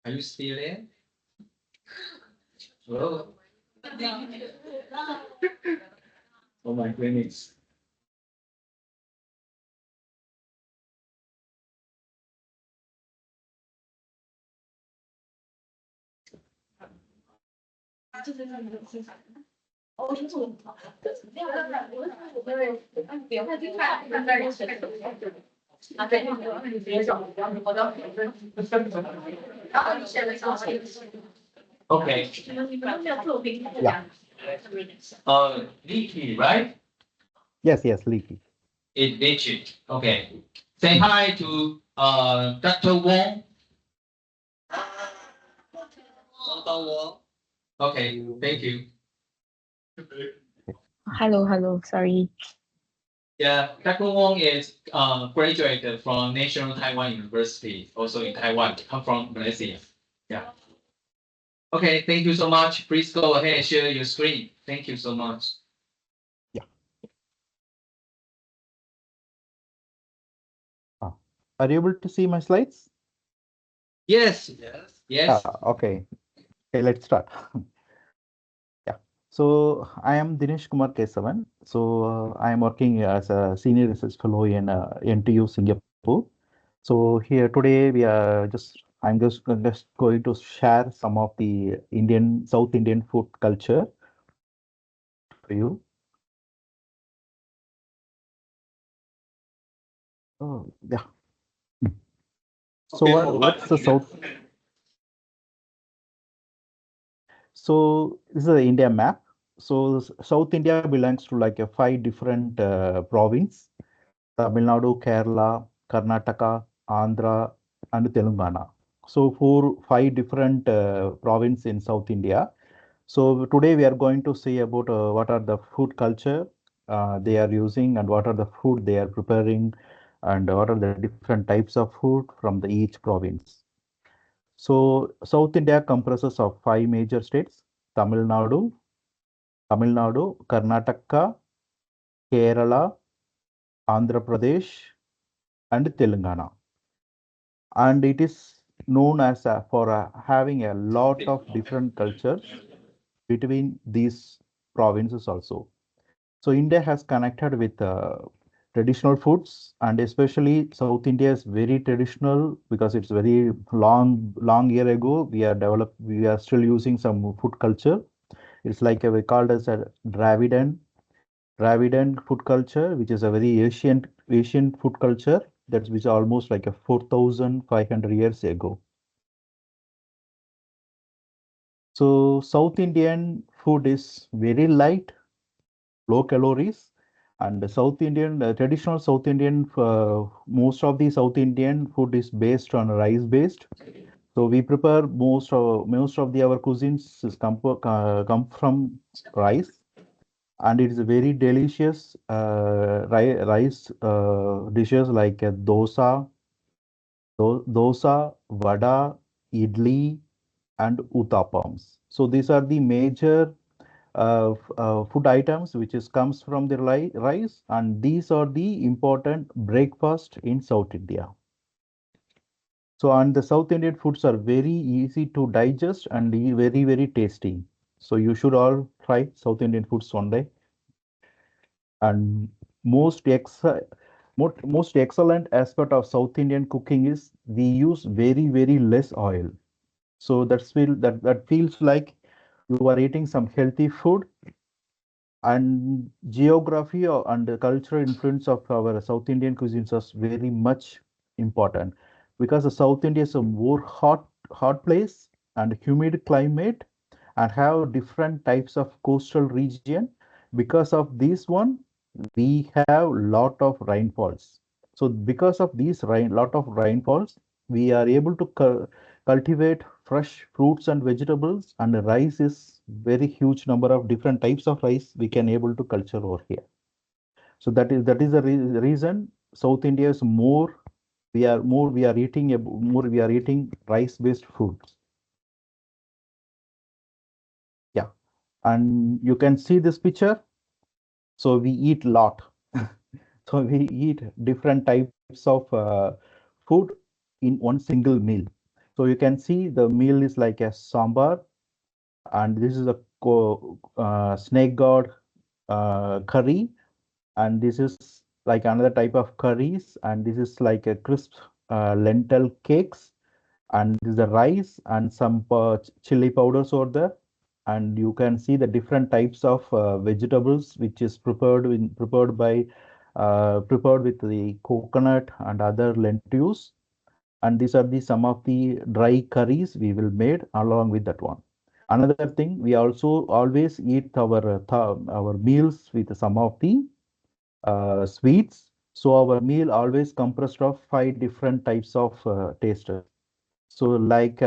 Are you still there? Hello? Oh my goodness. Okay. Yeah. Leaky, right? Yes, leaky. It Beijing. Okay. Say hi to Dr. Wong. Okay, thank you. Hello, sorry. Yeah, Dr. Wong is graduated from National Taiwan University, also in Taiwan, come from Malaysia. Yeah. Okay, thank you so much. Please go ahead and share your screen. Thank you so much. Yeah. Are you able to see my slides? Yes. Yes. Okay. Okay, let's start. Yeah. So I am Dinesh Kumar Kesavan. So I am working as a senior research fellow in NTU Singapore. So here today I'm just going to share some of the South Indian food culture for you. Oh, yeah. So Okay, what's the South? So this is the India map. So South India belongs to like a five different province: Tamil Nadu, Kerala, Karnataka, Andhra, and Telangana. So five different province in South India. So today we are going to see about what are the food culture they are using and what are the food they are preparing and what are the different types of food from the each province. So South India comprises of five major states: Tamil Nadu, Karnataka, Kerala, Andhra Pradesh, and Telangana. And it is known as for having a lot of different cultures between these provinces also. So India has connected with traditional foods, and especially South India is very traditional because it's very long year ago. We are still using some food culture. It's like we called as a Dravidian food culture, which is a very Asian food culture. That's which is almost like a 4,500 years ago. So South Indian food is very light, low calories, and the South Indian traditional South Indian most of the South Indian food is based on rice based. So we prepare most of the our cuisines come from rice, and it is a very delicious rice dishes like dosa, vada, idli, and uttapams. So these are the major food items which is comes from the rice, and these are the important breakfast in South India. So and the South Indian foods are very easy to digest and very tasty. So you should all try South Indian foods one day. And most ex most excellent aspect of South Indian cooking is we use very less oil. So that feels like you are eating some healthy food. And geography and the cultural influence of our South Indian cuisines is very much important because the South India is a more hot place and humid climate and have different types of coastal region. Because of this one, we have lot of rainfalls. So because of these lot of rainfalls, we are able to cultivate fresh fruits and vegetables, and the rice is very huge number of different types of rice we can able to culture over here. So that is the reason South India is more we are eating rice based foods. Yeah, and you can see this picture. So we eat lot. So we eat different types of food in one single meal. So you can see the meal is like a sambar, and this is a snake god curry, and this is like another type of curries, and this is like a crisp lentil cakes, and this is the rice and some chili powders over there. And you can see the different types of vegetables which is prepared with the coconut and other lentils. And these are the some of the dry curries we will made along with that one. Another thing, we also always eat our meals with some of the sweets. So our meal always compressed of 5 different types of tastes. So like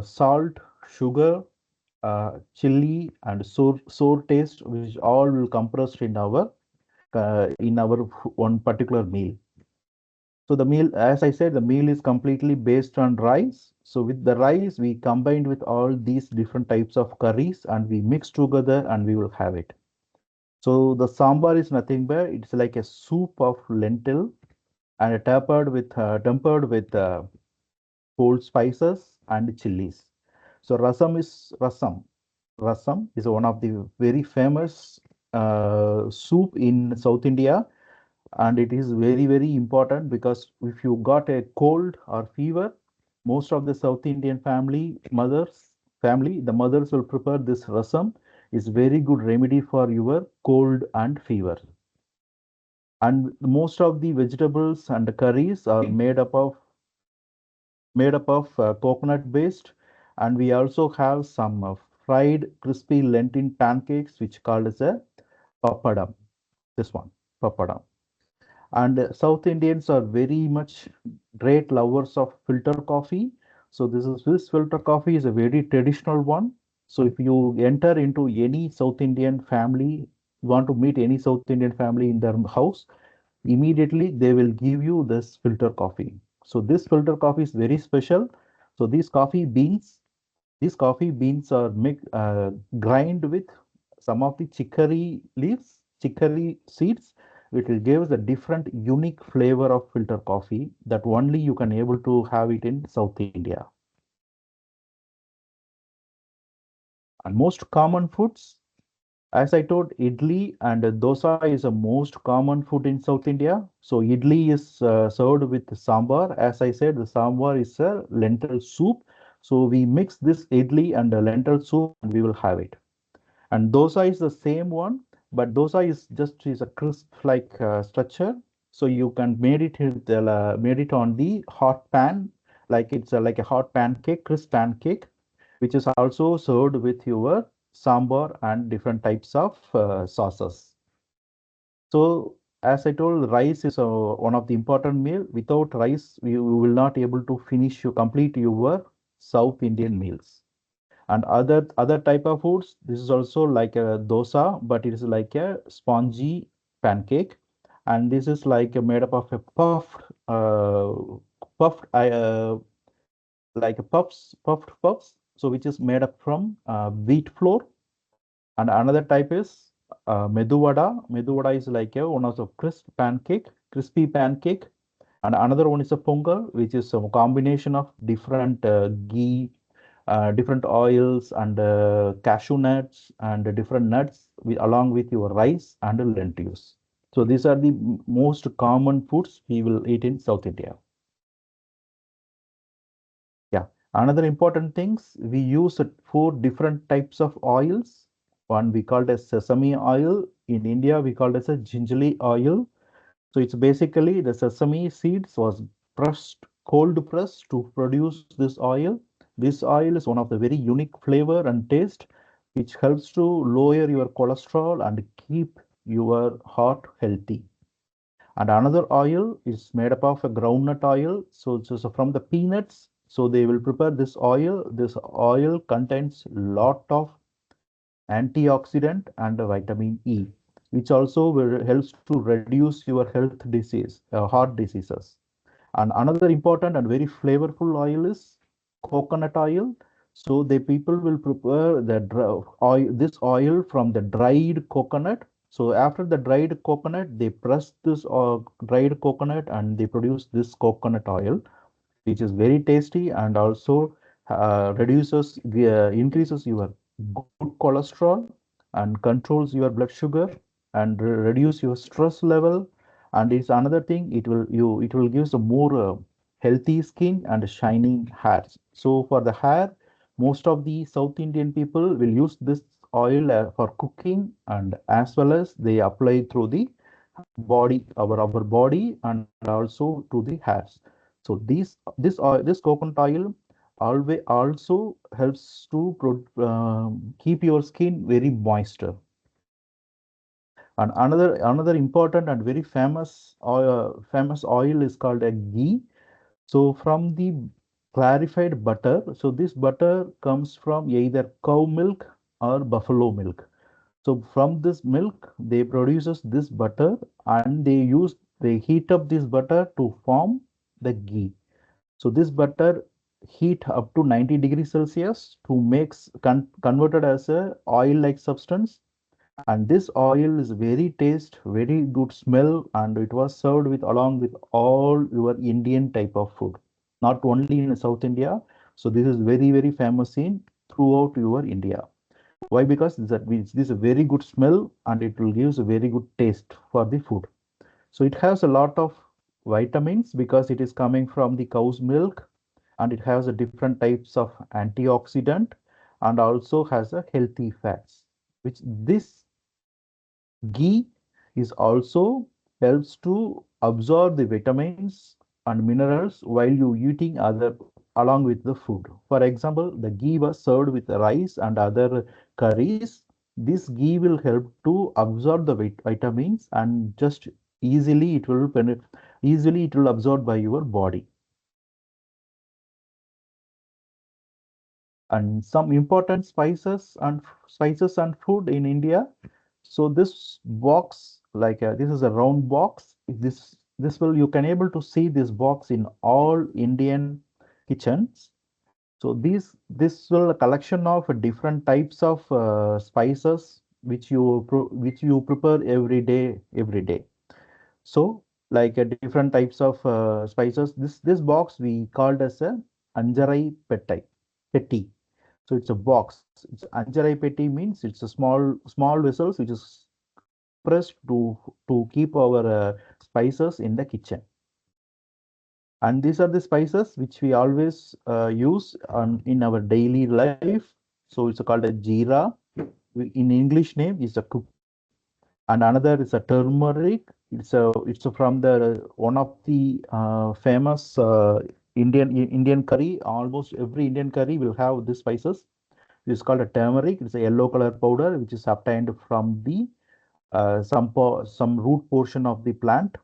salt, sugar, chili, and sour taste, which all will compressed in our one particular meal. So the meal, as I said, the meal is completely based on rice. So with the rice, we combined with all these different types of curries and we mix together and we will have it. So the sambar is nothing but it's like a soup of lentil and tempered with cold spices and chilies. So rasam is one of the very famous soup in South India, and it is very important because if you got a cold or fever, most of the South Indian family, the mothers will prepare this rasam. Is very good remedy for your cold and fever. And most of the vegetables and curries are made up of coconut based, and we also have some fried crispy lentil pancakes which called as a papadam. This one, papadam. And South Indians are very much great lovers of filter coffee. So this filter coffee is a very traditional one. So if you enter into any South Indian family, want to meet any South Indian family in their house, immediately they will give you this filter coffee. So this filter coffee is very special. So these coffee beans are grind with some of the chicory seeds, which will give a different unique flavor of filter coffee that only you can able to have it in South India. And most common foods, as I told, idli and dosa is a most common food in South India. So idli is served with sambar. As I said, the sambar is a lentil soup. So we mix this idli and the lentil soup and we will have it. And dosa is the same one, but dosa is a crisp like structure. So you can made it on the hot pan, like it's like a hot pancake, crisp pancake, which is also served with your sambar and different types of sauces. So as I told, rice is one of the important meal. Without rice, you will not able to complete your South Indian meals. And other type of foods, this is also like a dosa, but it is like a spongy pancake, and this is like made up of a puffed like a puffed puffs, so which is made up from wheat flour. And another type is medu vada. Medu vada is like one of the crispy pancake. And another one is a pongal, which is a combination of different ghee, different oils, and cashew nuts, and different nuts along with your rice and lentils. So these are the most common foods we will eat in South India. Yeah. Another important things, we use 4 different types of oils. One we called as sesame oil. In India, we called as a gingerly oil. So it's basically the sesame seeds was cold pressed to produce this oil. This oil is one of the very unique flavor and taste, which helps to lower your cholesterol and keep your heart healthy. And another oil is made up of a groundnut oil. So from the peanuts, so they will prepare this oil. This oil contains lot of antioxidant and vitamin E, which also helps to reduce your heart diseases. And another important and very flavorful oil is coconut oil. So the people will prepare this oil from the dried coconut. So after the dried coconut, they press this dried coconut and they produce this coconut oil, which is very tasty and also increases your good cholesterol and controls your blood sugar and reduce your stress level. And it's another thing, it will give some more healthy skin and shining hairs. So for the hair, most of the South Indian people will use this oil for cooking, and as well as they apply through the body, our body, and also to the hairs. So this coconut oil always also helps to keep your skin very moisture. And another important and very famous oil is called a ghee. So from the clarified butter, so this butter comes from either cow milk or buffalo milk. So from this milk, they produces this butter and they heat up this butter to form the ghee. So this butter heat up to 90 degrees Celsius to converted as a oil-like substance. And this oil is very taste, very good smell, and it was served with along with all your Indian type of food, not only in South India. So this is very famous in throughout your India. Why? Because this is a very good smell and it will give a very good taste for the food. So it has a lot of vitamins because it is coming from the cow's milk, and it has a different types of antioxidant and also has a healthy fats, which this ghee is also helps to absorb the vitamins and minerals while you eating other along with the food. For example, the ghee was served with rice and other curries. This ghee will help to absorb the vitamins and just easily it will absorb by your body. And some important spices and food in India. So this box, like this is a round box. This will you can able to see this box in all Indian kitchens. So this will a collection of different types of spices which you prepare every day. So like different types of spices. This box we called as a Anjarai Petti. So it's a box. It's Anjarai Petti means it's a small vessels which is pressed to keep our spices in the kitchen. And these are the spices which we always use in our daily life. So it's called a jeera. In English name is a cook, and another is a turmeric. It's from the one of the famous Indian curry. Almost every Indian curry will have these spices. It's called a turmeric. It's a yellow color powder which is obtained from the some root portion of the plant,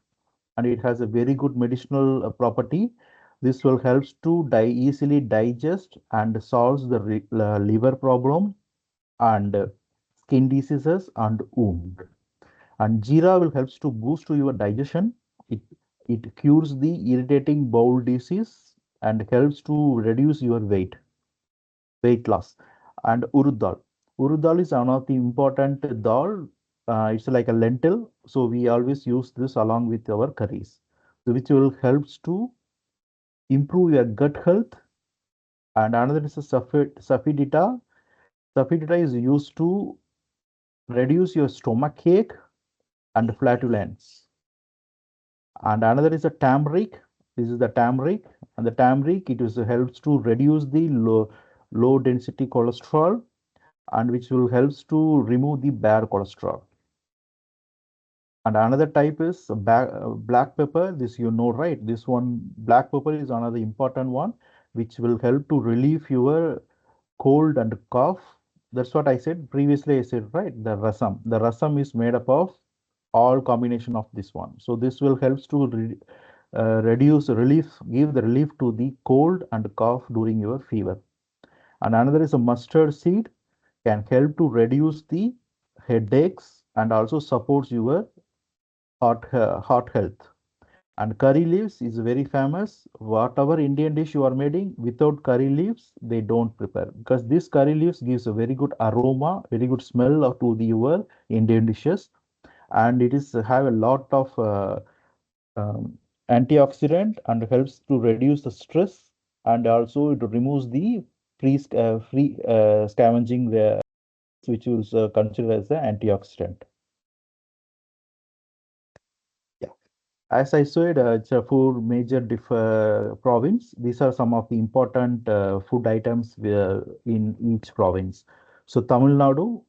and it has a very good medicinal property. This will helps to easily digest and solves the liver problem and skin diseases and wound. And jeera will helps to boost to your digestion. It it cures the irritating bowel disease and helps to reduce your weight loss. And urud dal. Urud dal is one of the important dal. It's like a lentil, so we always use this along with our curries, so which will helps to improve your gut health. And another is a safidita. Safidita is used to reduce your stomach ache and flatulence. And another is a turmeric. This is the turmeric, and the turmeric it is helps to reduce the low density cholesterol, and which will helps to remove the bad cholesterol. And another type is black pepper. This you know, right? This one, black pepper, is another important one, which will help to relieve your cold and cough. That's what I said previously. I said, right? The rasam. The rasam is made up of all combination of this one. So this will helps to give the relief to the cold and cough during your fever. And another is a mustard seed, can help to reduce the headaches and also supports your heart health. And curry leaves is very famous. Whatever Indian dish you are making, without curry leaves, they don't prepare, because this curry leaves gives a very good aroma, very good smell to your Indian dishes. and it is have a lot of um, antioxidant and helps to reduce the stress, and also it removes the free scavenging the which is considered as an antioxidant. Yeah. As I said, it's a four major province. These are some of the important food items in each province. So Tamil Nadu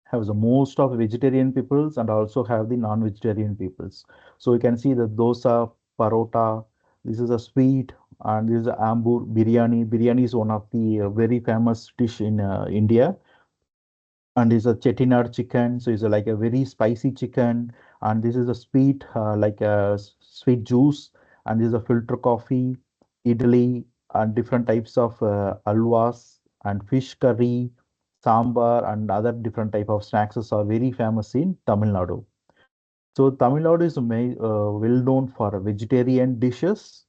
has the most of vegetarian peoples and also have the non-vegetarian peoples. So you can see the dosa, parota. This is a sweet, and this is a ambur biryani. Biryani is one of the very famous dish in India, and is a chettinad chicken. So it's like a very spicy chicken, and this is a sweet, like a sweet juice, and this is a filter coffee, idli, and different types of alwas and fish curry, sambar, and other different type of snacks are very famous in Tamil Nadu. So Tamil Nadu is well known for vegetarian dishes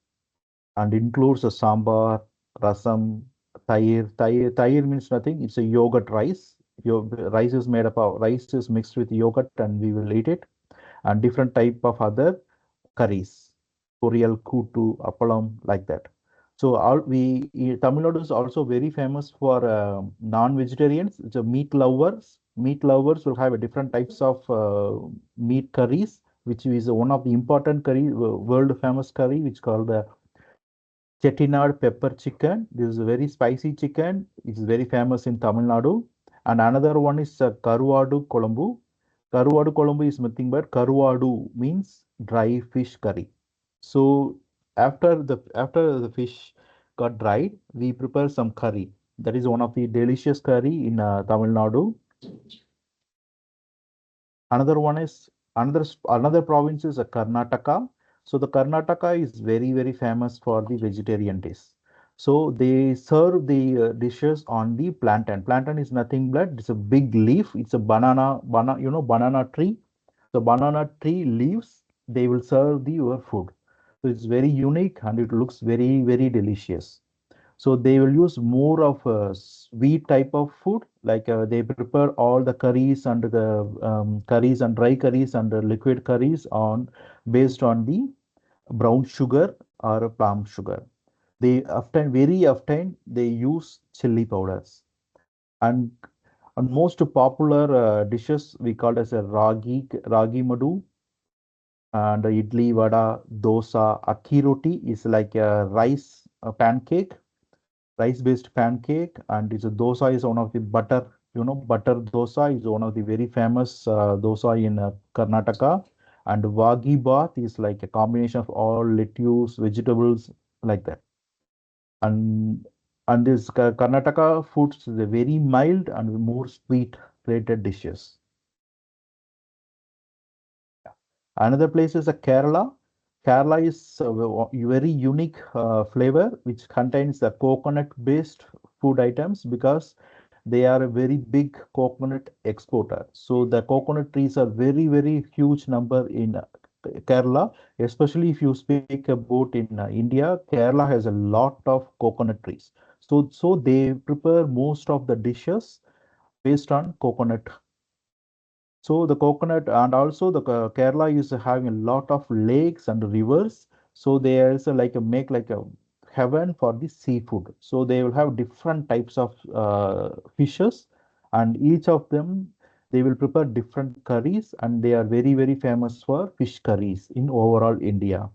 and includes a sambar, rasam, tair. Tair means nothing. It's a yogurt rice. Your rice is made up of rice is mixed with yogurt, and we will eat it. And different type of other curries, Poriyal, Kutu, Appalam, like that. So Tamil Nadu is also very famous for non-vegetarians. It's a meat lovers. Meat lovers will have a different types of meat curries, which is one of the important curry, world famous curry, which called the Chettinad pepper chicken. This is a very spicy chicken. It's very famous in Tamil Nadu. And another one is Karuvadu Kolumbu. Karuvadu Kolumbu is nothing but Karuvadu means dry fish curry. So after the fish got dried, we prepare some curry. That is one of the delicious curry in Tamil Nadu. Another one is another province is Karnataka. So the Karnataka is very famous for the vegetarian dish. So they serve the dishes on the plantain. Plantain is nothing but it's a big leaf. It's a banana tree. So banana tree leaves they will serve the your food. So it's very unique and it looks very delicious. So they will use more of a sweet type of food, like they prepare all the curries and the curries and dry curries and the liquid curries on based on the brown sugar or palm sugar. They often, very often, they use chili powders. And, and most popular dishes we call as a ragi madu and idli vada dosa. Akki roti is like a rice pancake, rice based pancake, and it's a dosa is one of the butter dosa is one of the very famous dosa in Karnataka, and wagi bath is like a combination of all lettuce vegetables like that. And and this Karnataka foods is a very mild and more sweet related dishes. Another place is Kerala. Kerala is a very unique flavor which contains the coconut-based food items because they are a very big coconut exporter. So the coconut trees are very huge number in Kerala, especially if you speak about in India. Kerala has a lot of coconut trees. So they prepare most of the dishes based on coconut. So the coconut and also the Kerala is having a lot of lakes and rivers. So there is a, like a make like a heaven for the seafood. So they will have different types of fishes, and each of them they will prepare different curries, and they are very famous for fish curries in overall India.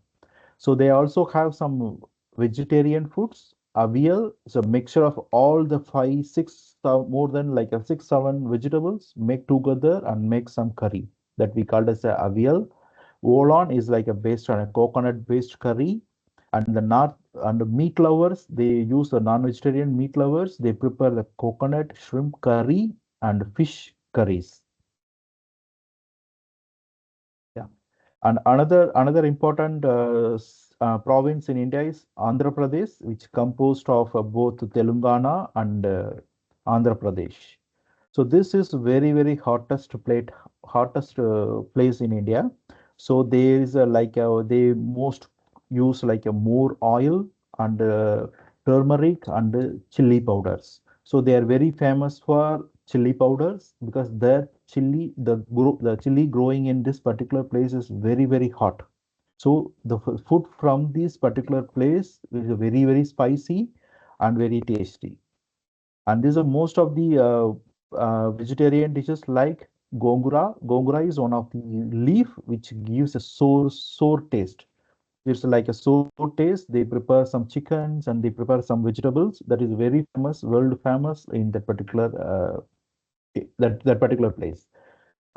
So they also have some vegetarian foods. Avial is a mixture of all the five, six, more than like a six, seven vegetables make together and make some curry that we call as a avial. Volon is like a based on a coconut based curry. And the not and the meat lovers, they use the non-vegetarian meat lovers. They prepare the coconut shrimp curry and fish curries. Yeah. And another important province in India is Andhra Pradesh, which composed of both Telangana and Andhra Pradesh. So this is very hottest place in India. So there is a like they most use like a more oil and turmeric and chili powders. So they are very famous for chili powders because their the chili growing in this particular place is very, very hot. So the food from this particular place is very spicy and very tasty. And these are most of the vegetarian dishes like gongura. Gongura is one of the leaf which gives a sour taste. It's like a sour taste. They prepare some chickens and they prepare some vegetables that is very famous, world famous in that particular that particular place.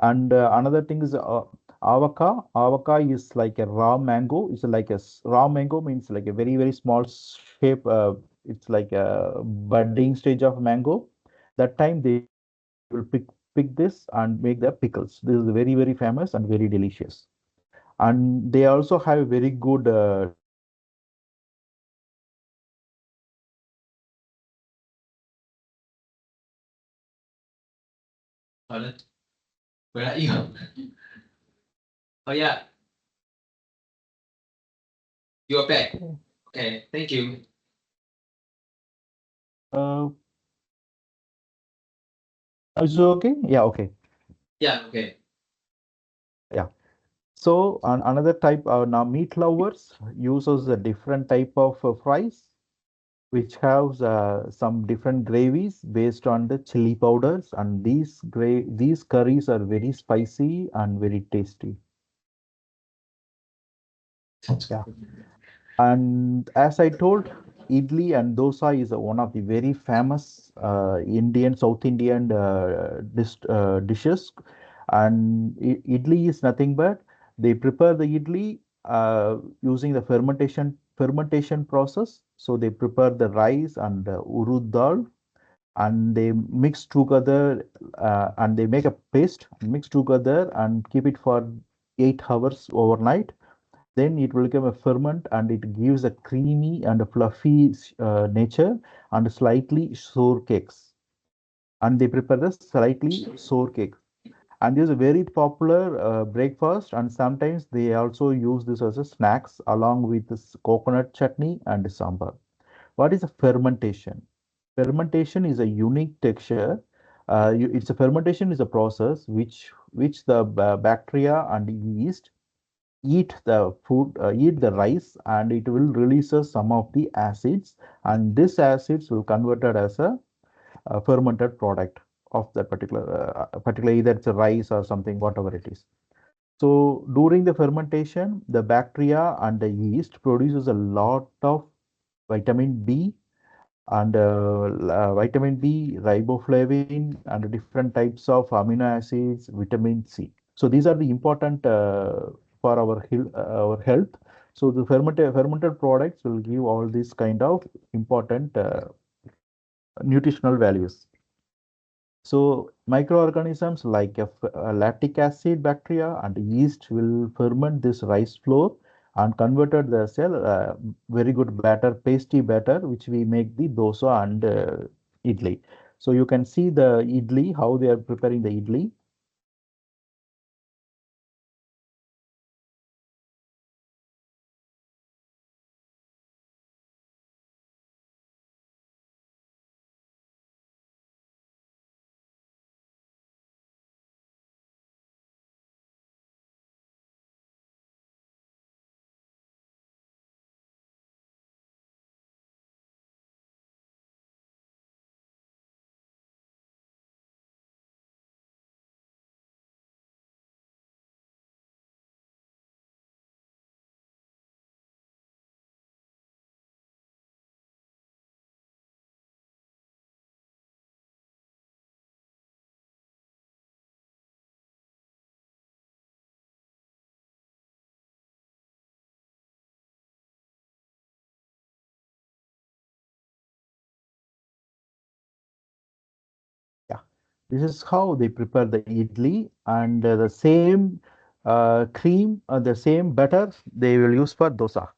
And another thing is avocado. Avocado is like a raw mango. It's like raw mango means like a very small shape. It's like a budding stage of mango. That time they will pick this and make the pickles. This is very famous and very delicious. And they also have very good traditional foods like Alan, where are you? Oh yeah, you're back. Okay, thank you. uh, is it okay? Yeah, okay. Yeah, okay. Yeah. So another type, now meat lovers uses a different type of fries, which have some different gravies based on the chili powders, and these curries are very spicy and very tasty. Yeah. And as I told, idli and dosa is one of the very famous South Indian dishes. And idli is nothing but they prepare the idli using the fermentation process. So they prepare the rice and urud dal, and they mix together and they make a paste, mix together and keep it for 8 hours overnight. Then it will become a ferment and it gives a creamy and a fluffy nature and slightly sour cakes. And they prepare the slightly sour cake. And this is a very popular breakfast. And sometimes they also use this as a snacks along with this coconut chutney and sambar. What is a fermentation? Fermentation is a unique texture. It's a fermentation is a process which the bacteria and yeast eat the rice, and it will releases some of the acids, and this acids will converted as a fermented product of that particular either it's a rice or something, whatever it is. So during the fermentation, the bacteria and the yeast produces a lot of vitamin B and vitamin B, riboflavin, and different types of amino acids, vitamin C. So these are the important for our health. So the fermented products will give all these kind of important nutritional values. So microorganisms like lactic acid bacteria and yeast will ferment this rice flour and converted the cell very good batter, pasty batter, which we make the dosa and idli. So you can see the idli, how they are preparing the idli. Yeah, this is how they prepare the idli, and the same cream, the same batter they will use for dosa.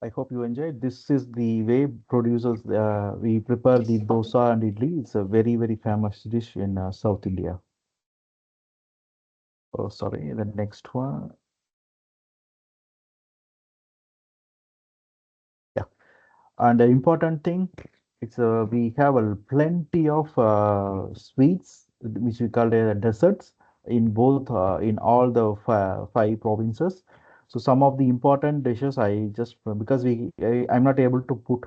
I hope you enjoyed. This is the way producers we prepare the dosa and idli. It's a very, very famous dish in South India. Oh, sorry, the next one. Yeah, and the important thing, it's we have a plenty of sweets which we call desserts in both in all the five provinces. So some of the important dishes I just because I'm not able to put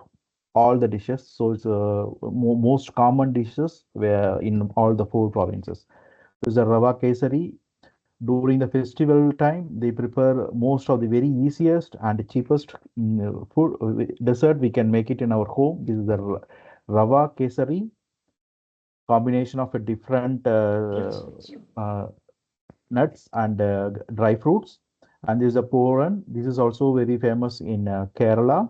all the dishes, so it's most common dishes were in all the four provinces. There's a rava kesari. During the festival time, they prepare most of the very easiest and cheapest food dessert. We can make it in our home. This is the rava kesari, combination of a different uh, nuts and dry fruits. And this is a Puran. This is also very famous in Kerala.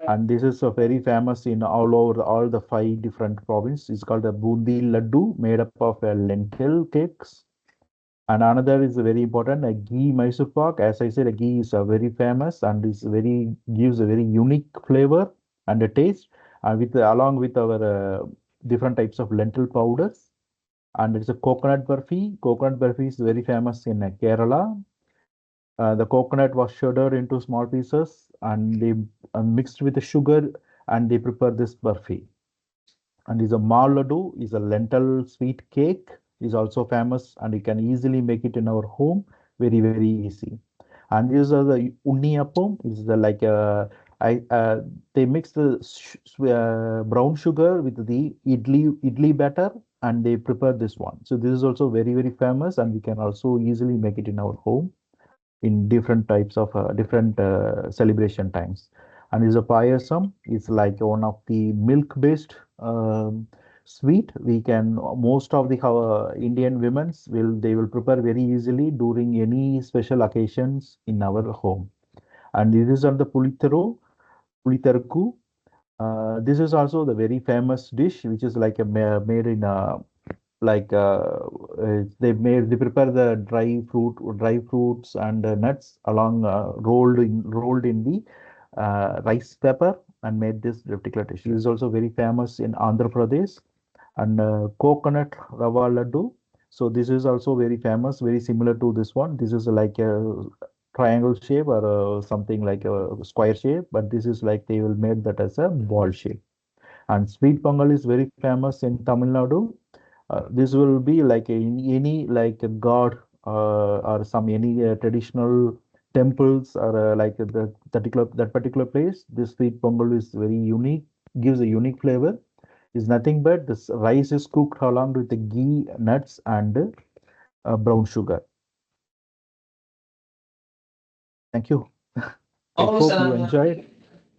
And this is very famous in all over all the five different provinces. It's called the bundi laddu, made up of lentil cakes. And another is very important, a ghee Mysore pak. As I said, a ghee is very famous and is very gives a very unique flavor and a taste. And with along with our different types of lentil powders. And it's a coconut burfi. Coconut burfi is very famous in Kerala. The coconut was shredded into small pieces and they mixed with the sugar and they prepare this burfi. And is a maladu is a lentil sweet cake is also famous and you can easily make it in our home very easy. And these are the unniyappam is the like I they mix the brown sugar with the idli batter and they prepare this one. So this is also very famous and we can also easily make it in our home in different types of different celebration times. And is a payasam is like one of the milk-based sweet. We can most of the Indian women's will prepare very easily during any special occasions in our home. And these are the pulitarku. This is also the very famous dish, which is like a made in like they prepare the dry fruits and nuts along rolled in the rice paper and made this particular dish. This is also very famous in Andhra Pradesh and coconut rava laddu. So this is also very famous, very similar to this one. This is like a triangle shape or something like a square shape, but this is like they will make that as a ball shape. And sweet pongal is very famous in Tamil Nadu. This will be like any like a god or some any traditional temples or like that particular place. This sweet pongal is very unique, gives a unique flavor. Is nothing but this rice is cooked along with the ghee, nuts, and brown sugar. Thank you. I Almost, hope you enjoyed.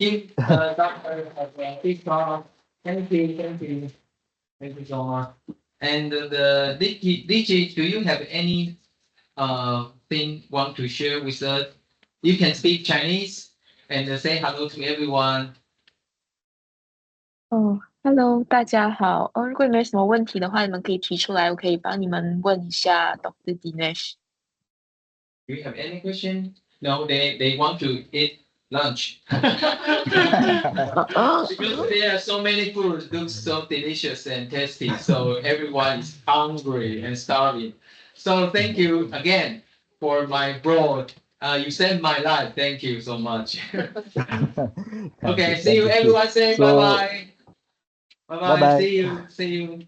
give Dr. a big round. Thank you, thank you so much. And the DJ, do you have any thing want to share with us? You can speak Chinese and say hello to everyone. 哦，Hello，大家好。如果你们有什么问题的话，你们可以提出来，我可以帮你们问一下 Dr. Dinesh。Do you have any question? No, they want to eat lunch. Because there are so many foods look so delicious and tasty, so everyone is hungry and starving. So thank you again for my broad. You saved my life. Thank you so much. Okay, see you. Everyone say bye bye. Bye Bye bye. bye. See you. See you.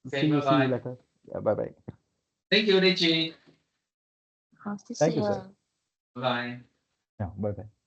Okay, bye See you bye. later. Yeah, bye bye. Thank you, Richie. 好，谢 Thank 谢 you, sir. Bye. Yeah, bye bye.